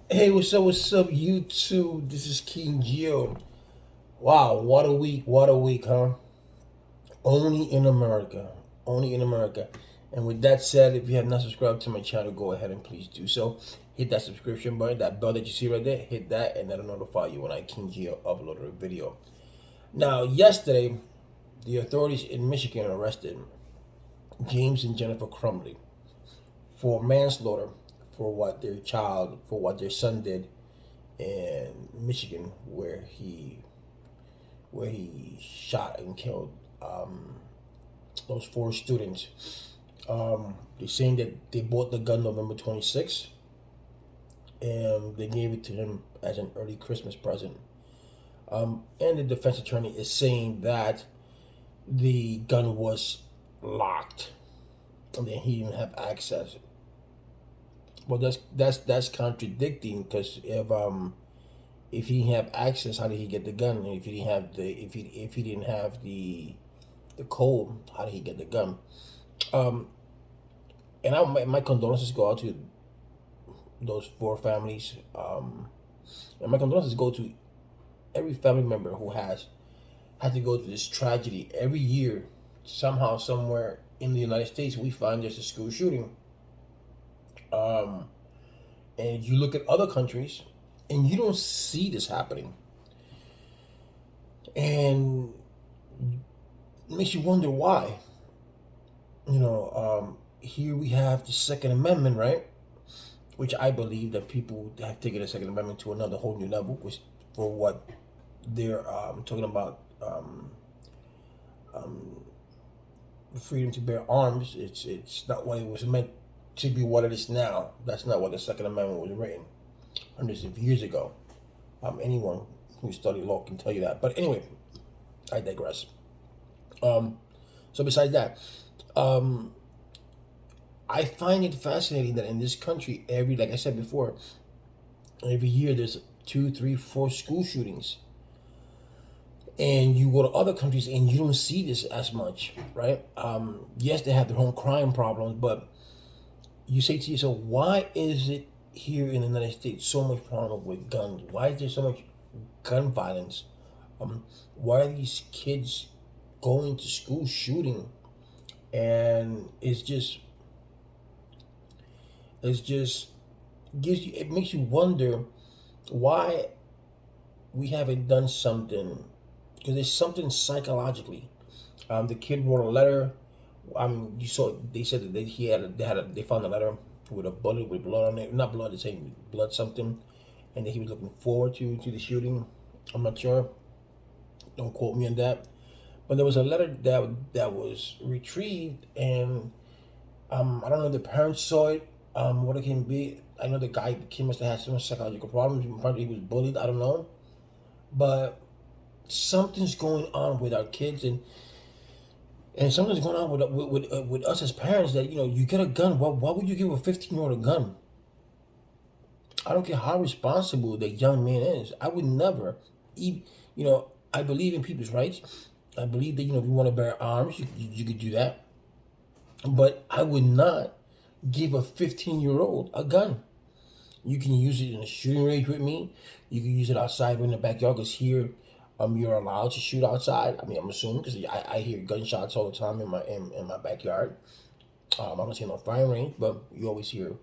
Hey, what's up, YouTube? This is King Geo. Wow, what a week, huh? Only in America. Only in America. And with that said, if you have not subscribed to my channel, go ahead and please do so. Hit that subscription button, that bell that you see right there, hit that, and that'll notify you when I, King Geo, upload a video. Now, yesterday, the authorities in Michigan arrested James and Jennifer Crumbley for manslaughter for what their son did in Michigan, where he shot and killed those four students. They're saying that they bought the gun November 26th, and they gave it to him as an early Christmas present. And the defense attorney is saying that the gun was locked and that he didn't have access. Well, that's contradicting, because if he didn't have access, how did he get the gun? And if he didn't have the code, how did he get the gun? Um, and my condolences go out to those four families. And my condolences go to every family member who has had to go through this tragedy. Every year, somehow, somewhere in the United States, we find there's a school shooting. Um, and you look at other countries, and you don't see this happening. And it makes you wonder why. Here we have the Second Amendment, right? Which I believe that people have taken the Second Amendment to another whole new level, which for what they're talking about, freedom to bear arms. It's not what it was meant to be. What it is now. That's not what the Second Amendment was written hundreds of years ago. Anyone who studied law can tell you that. But anyway, I digress. Um, so besides that, um, I find it fascinating that in this country, like I said before, every year there's two, three, four school shootings, and you go to other countries and you don't see this as much, right? Yes, they have their own crime problems, but you say to yourself, why is it here in the United States so much problem with guns? Why is there so much gun violence? Why are these kids going to school shooting? And it's just it makes you wonder why we haven't done something, because there's something psychologically. The kid wrote a letter. You saw they said that they found a letter with a bullet with blood on it, not blood, it's saying blood something, and that he was looking forward to the shooting. I'm not sure. Don't quote me on that. But there was a letter that was retrieved, and I don't know if the parents saw it. What it can be. I know the kid must have had some psychological problems. Probably he was bullied. I don't know, but something's going on with our kids, and something's going on with us as parents. That you get a gun. Why would you give a 15-year-old a gun? I don't care how responsible that young man is. I would never. Even, I believe in people's rights. I believe that if you want to bear arms, you could do that. But I would not give a 15-year-old a gun. You can use it in a shooting range with me. You can use it outside or in the backyard, because here, you're allowed to shoot outside. I mean, I'm assuming, because I hear gunshots all the time in my backyard. I'm not saying no firing range, but you always hear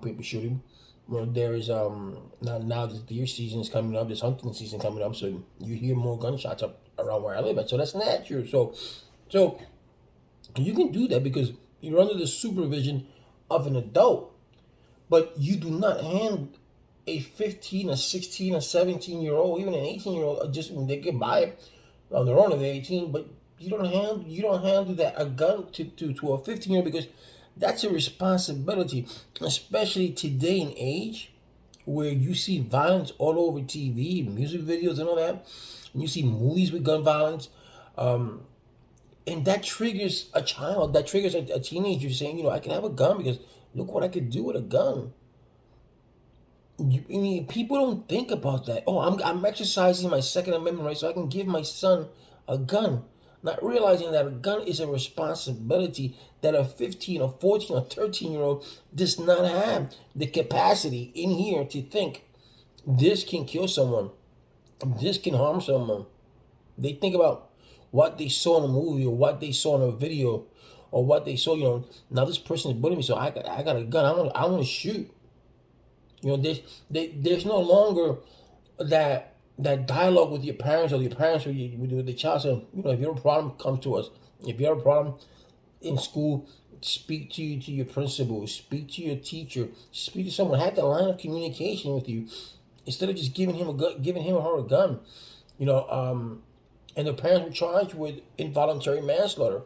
people shooting. Well, there's now the deer season is coming up, this hunting season coming up, so you hear more gunshots up around where I live at. So that's natural. So you can do that because you're under the supervision of an adult, but you do not hand a 15, a 16, a 17-year-old, even an 18-year-old, just when they get by on their own if they're 18, but you don't hand that a gun to a 15-year-old, because that's a responsibility, especially today and age where you see violence all over TV, music videos, and all that, and you see movies with gun violence. And that triggers a child, that triggers a teenager saying, I can have a gun because look what I could do with a gun. I mean, people don't think about that. Oh, I'm exercising my Second Amendment right so I can give my son a gun. not realizing that a gun is a responsibility that a 15 or 14 or 13-year-old does not have the capacity in here to think this can kill someone, this can harm someone. They think about what they saw in a movie or what they saw in a video or what they saw, now this person is bullying me, so I got a gun, I want to shoot. There's no longer that dialogue with your parents or your parents with the child saying, if you have a problem, come to us. If you have a problem in school, speak to your principal, speak to your teacher, speak to someone, have the line of communication with you instead of just giving him or her a gun. And the parents were charged with involuntary manslaughter.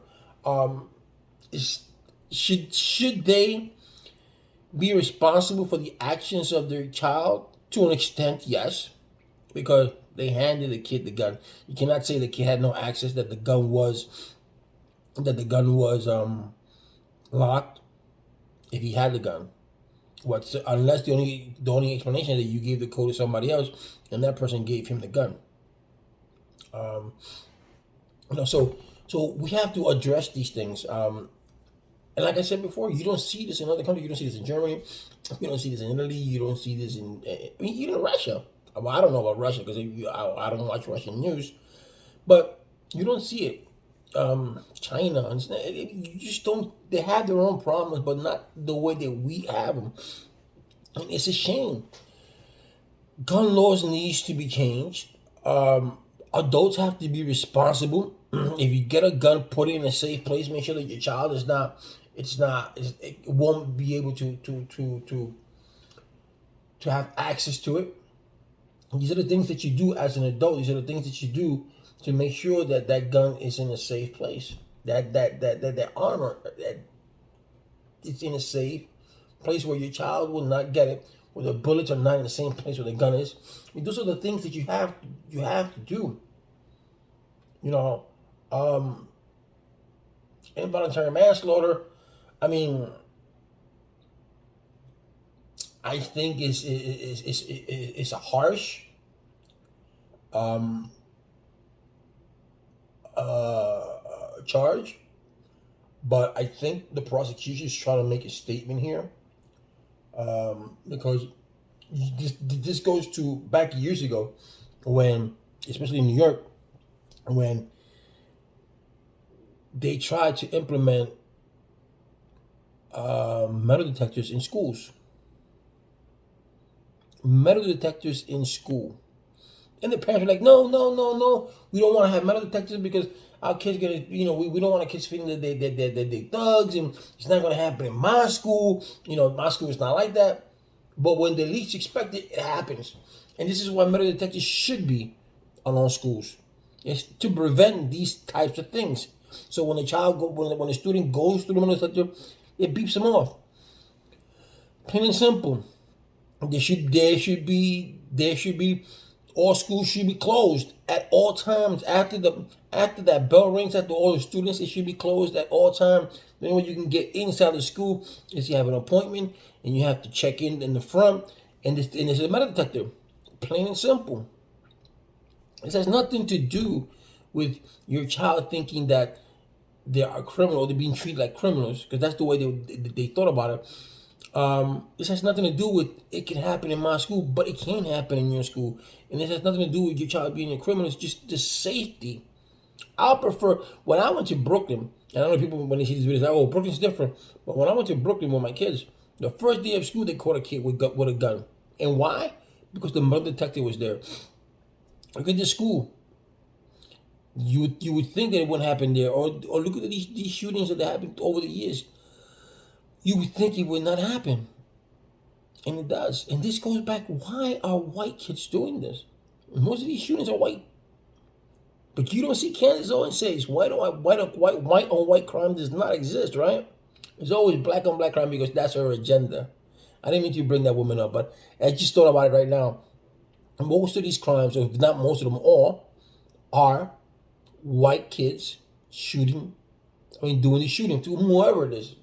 Should they be responsible for the actions of their child? To an extent, yes, because they handed the kid the gun. You cannot say the kid had no access, that the gun was locked if he had the gun. Unless the only explanation is that you gave the code to somebody else and that person gave him the gun. So we have to address these things. And like I said before, you don't see this in other countries. You don't see this in Germany. You don't see this in Italy. You don't see this even in Russia. Well, I don't know about Russia because I don't watch Russian news, but you don't see it. China, and you just don't. They have their own problems, but not the way that we have them. And it's a shame. Gun laws needs to be changed. Adults have to be responsible. If you get a gun, put it in a safe place. Make sure that your child it won't be able to have access to it. These are the things that you do as an adult. These are the things that you do to make sure that that gun is in a safe place. That armor, that it's in a safe place where your child will not get it, where the bullets are not in the same place where the gun is. Those are the things that you have to do. Involuntary manslaughter, I mean, I think it's a harsh charge, but I think the prosecution is trying to make a statement here, because this goes to back years ago when, especially in New York, when they tried to implement metal detectors in schools. Metal detectors in school. And the parents were like, no, we don't want to have metal detectors because our kids we don't want our kids feeling that they're thugs, and it's not going to happen in my school. My school is not like that. But when they least expect it, it happens. And this is why metal detectors should be along schools. It's to prevent these types of things. So when a student goes through the metal detector, it beeps them off. Plain and simple. There should be all schools should be closed at all times. After that bell rings, after all the students, it should be closed at all times. The only way you can get inside the school is you have an appointment and you have to check in the front, and this is a metal detector. Plain and simple. This has nothing to do with your child thinking that they are criminal or they're being treated like criminals, because that's the way they thought about it. This has nothing to do with it can happen in my school, but it can happen in your school. And this has nothing to do with your child being a criminal. It's just the safety. I prefer, when I went to Brooklyn, and I know people when they see these videos, like, oh, Brooklyn's different. But when I went to Brooklyn with my kids, the first day of school, they caught a kid with a gun. And why? Because the metal detector was there. Look at this school. You would think that it wouldn't happen there, or look at these shootings that happened over the years. You would think it would not happen, and it does. And this goes back: why are white kids doing this? Most of these shootings are white, but you don't see Candace Owens says white on white crime does not exist, right? It's always black on black crime because that's her agenda. I didn't mean to bring that woman up, but I just thought about it right now. Most of these crimes, or not most of them, all are white kids doing the shooting to whoever it is.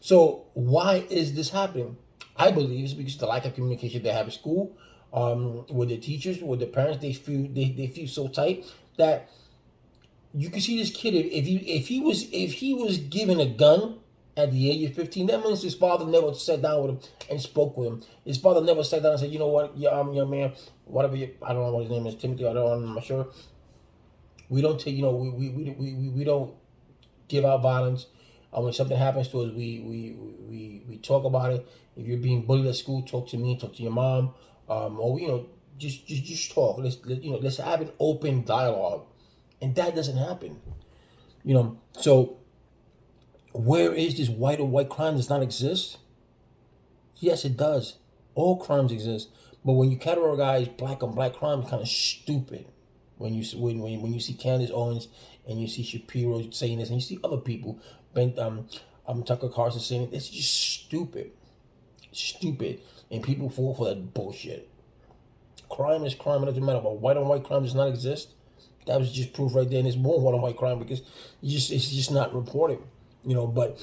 So why is this happening? I believe it's because of the lack of communication they have at school, with their teachers, with their parents. They feel so tight that You can see this kid if he was given a gun at the age of 15, that means his father never sat down with him and spoke with him. His father never sat down and said, you know what, yeah, young man, whatever you, I don't know what his name is, Timothy, I'm not sure. We don't take, we don't give out violence. When something happens to us, we talk about it. If you're being bullied at school, talk to me, talk to your mom, or just talk. Let's have an open dialogue, and that doesn't happen. So where is this white or white crime does not exist? Yes, it does. All crimes exist, but when you categorize black on black crime, it's kind of stupid. When you see Candace Owens and you see Shapiro saying this, and you see other people, Tucker Carlson saying it, it's just stupid, and people fall for that bullshit. Crime is crime. It doesn't matter. But white on white crime does not exist. That was just proof right there, and it's more white on white crime because it's just not reported. But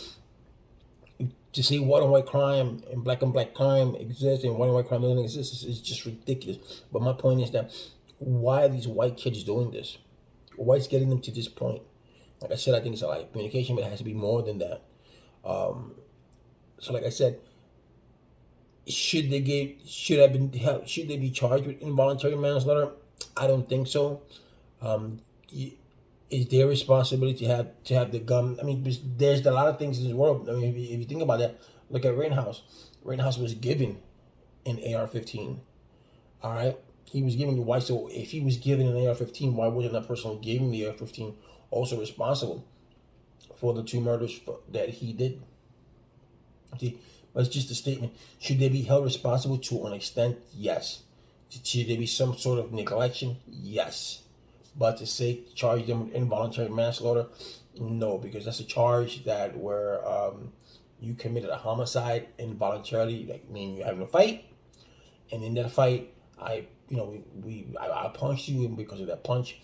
to say white on white crime and black on black crime exists and white on white crime doesn't exist is just ridiculous. But my point is that why are these white kids doing this? What's getting them to this point? Like I said, I think it's a lot of communication, but it has to be more than that. So like I said, should they be charged with involuntary manslaughter? I don't think so. It's their responsibility to have the gun. I mean, there's a lot of things in this world. I mean, if you think about that, look at Rittenhouse. Rittenhouse was given an AR-15. All right, he was given the why. So if he was given an AR-15, why wasn't that person who gave him the AR-15 also responsible for the two murders that he did? See, but it's just a statement. Should they be held responsible to an extent? Yes. Should there be some sort of neglection? Yes. But to say charge them with involuntary manslaughter, no, because that's a charge that where you committed a homicide involuntarily, like meaning you're having a fight, and in that fight, I punched you, and because of that punch,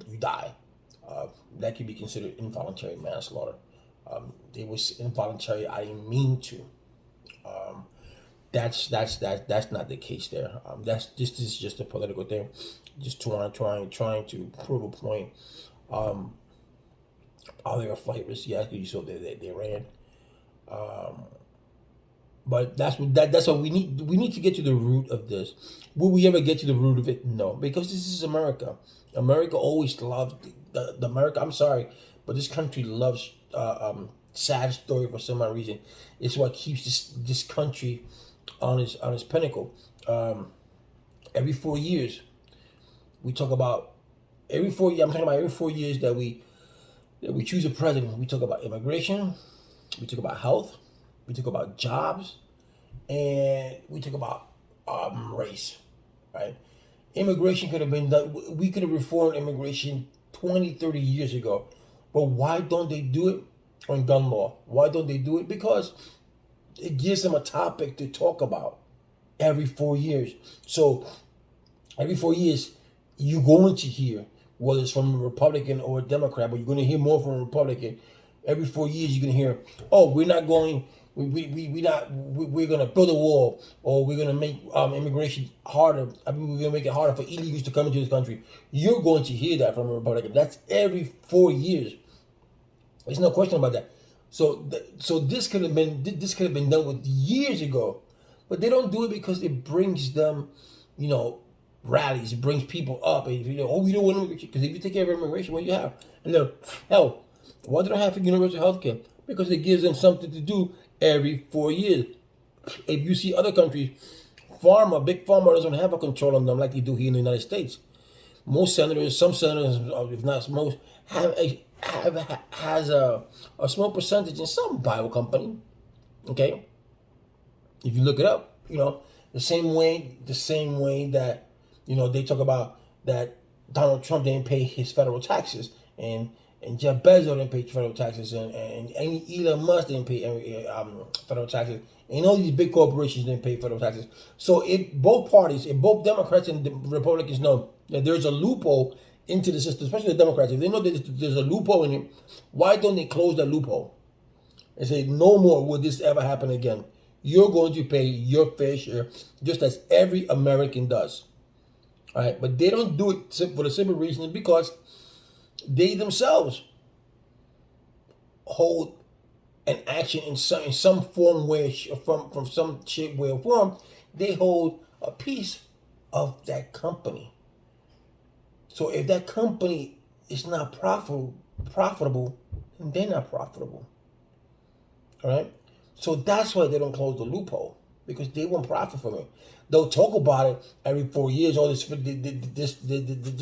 you die. That could be considered involuntary manslaughter. It was involuntary. I didn't mean to. That's not the case there. This is just a political thing, just trying to prove a point. Are they a flight risk? Yes, you saw they ran. But that's what we need. We need to get to the root of this. Will we ever get to the root of it? No, because this is America. America always loved the America. I'm sorry, but this country loves sad story for some odd reason. It's what keeps this country on its pinnacle. Every 4 years, we talk about every 4 years. I'm talking about every 4 years that we choose a president. We talk about immigration. We talk about health. We talk about jobs, and we talk about race. Right? Immigration could have been done. We could have reformed immigration 20, 30 years ago. But why don't they do it on gun law? Why don't they do it? Because it gives them a topic to talk about every 4 years. So every 4 years, you're going to hear, whether it's from a Republican or a Democrat, but you're going to hear more from a Republican. Every 4 years, you're going to hear, oh, we're going to build a wall, or we're going to make immigration harder. I mean, we're going to make it harder for illegals to come into this country. You're going to hear that from a Republican. That's every 4 years. There's no question about that. So this could have been done with years ago, but they don't do it because it brings them, rallies. It brings people up. And, we don't want immigration, because if you take care of immigration, what you have? And then, hell, why do they have universal health care? Because it gives them something to do every 4 years. If you see other countries, big pharma doesn't have a control on them like they do here in the United States. Some senators, if not most, has a small percentage in some bio company. Okay, if you look it up, the same way that they talk about that Donald Trump didn't pay his federal taxes, and Jeff Bezos didn't pay federal taxes, and Elon Musk didn't pay federal taxes, and all these big corporations didn't pay federal taxes. So if both Democrats and the Republicans know that there's a loophole into the system, especially the Democrats, if they know that there's a loophole in it, why don't they close that loophole and say, no more will this ever happen again? You're going to pay your fair share, just as every American does. All right, but they don't do it for the simple reason because they themselves hold an action in some form, where from some shape, way, or form. They hold a piece of that company. So if that company is not profitable, then they're not profitable. All right. So that's why they don't close the loophole, because they won't profit from it. They'll talk about it every 4 years. Oh, this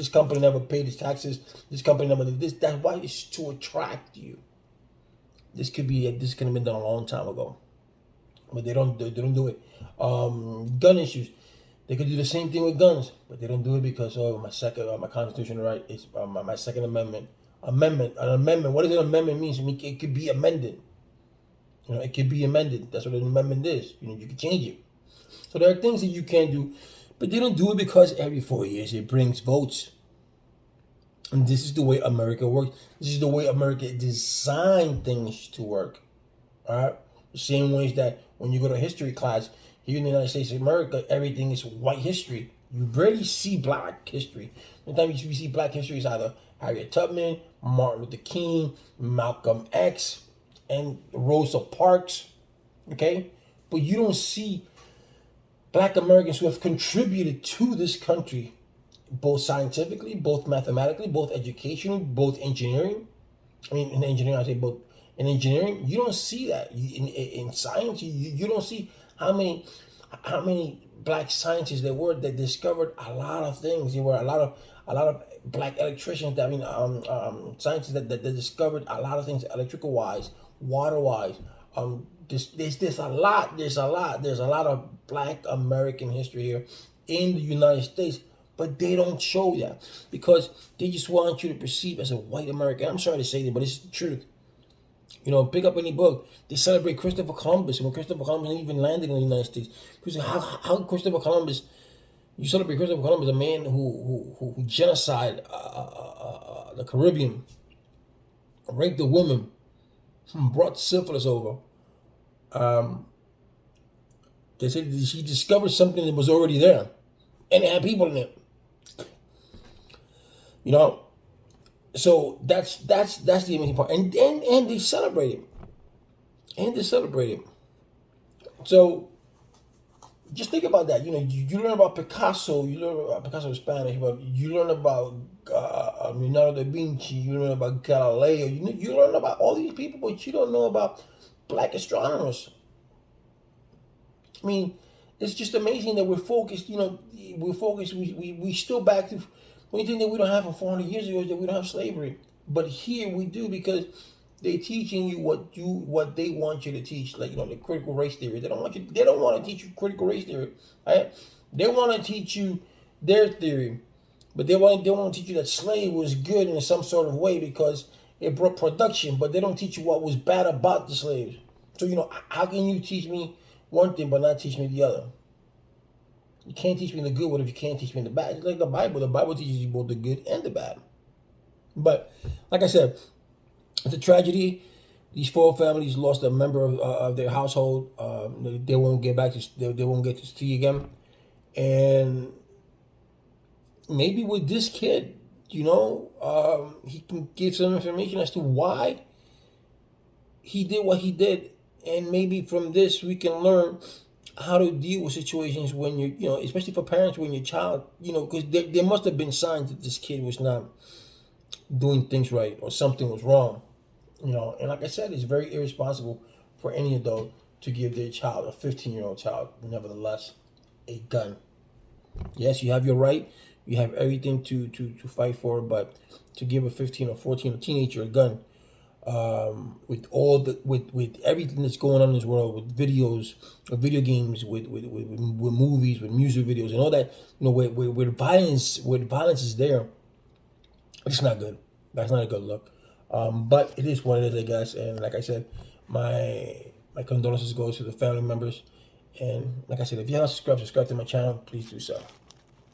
company never paid its taxes. This company never did this. That's why it's to attract you. This could have been done a long time ago, but they don't do it. Gun issues. They could do the same thing with guns, but they don't do it because my constitutional right is my Second Amendment. An amendment. What does an amendment mean? It could be amended. It could be amended. That's what an amendment is. You can change it. So there are things that you can do, but they don't do it because every 4 years it brings votes. And this is the way America works. This is the way America designed things to work. All right? The same ways that when you go to history class here in the United States of America, everything is white history. You rarely see black history. The time you see black history is either Harriet Tubman, Martin Luther King, Malcolm X, and Rosa Parks. Okay? But you don't see black Americans who have contributed to this country, both scientifically, both mathematically, both educationally, both engineering. In engineering, I say both. In engineering, you don't see that. In science, you don't see how many black scientists there were that discovered a lot of things. There were a lot of black electricians. Scientists that discovered a lot of things, electrical wise, water wise. There's a lot of black American history here in the United States, but they don't show that because they just want you to perceive as a white American. I'm sorry to say that, but it's the truth. Pick up any book. They celebrate Christopher Columbus, when Christopher Columbus even landed in the United States. Because how Christopher Columbus, you celebrate Christopher Columbus, a man who genocide the Caribbean, raped a woman, brought syphilis over. They said he discovered something that was already there, and it had people in it. So that's the amazing part, and they celebrate it, So just think about that. You learn about Picasso. You learn about Picasso in Spanish, but you learn about Leonardo da Vinci. You learn about Galileo. You learn about all these people, but you don't know about black astronomers. It's just amazing that we're focused. We're focused. We still back to. The only thing that we don't have from 400 years ago is that we don't have slavery. But here we do, because they're teaching you what they want you to teach, like the critical race theory. They don't want to teach you critical race theory, right? They want to teach you their theory, but they want to teach you that slave was good in some sort of way because it brought production, but they don't teach you what was bad about the slaves. So how can you teach me one thing but not teach me the other? You can't teach me the good one if you can't teach me the bad. It's like the Bible. The Bible teaches you both the good and the bad. But like I said, it's a tragedy. These 4 families lost a member of their household. They won't get back to. They won't get to see again. And maybe with this kid, he can give some information as to why he did what he did, and maybe from this we can learn how to deal with situations when especially for parents, when your child, because there must have been signs that this kid was not doing things right or something was wrong, and like I said, it's very irresponsible for any adult to give their child, a 15-year-old child, nevertheless, a gun. Yes, you have your right, you have everything to fight for, but to give a 15 or 14 or teenager a gun, with everything that's going on in this world, with videos, video games, with movies, with music videos, and all that, where violence is there, it's not good. That's not a good look. But it is what it is, I guess. And like I said, my condolences go to the family members. And like I said, if you haven't subscribed to my channel, please do so.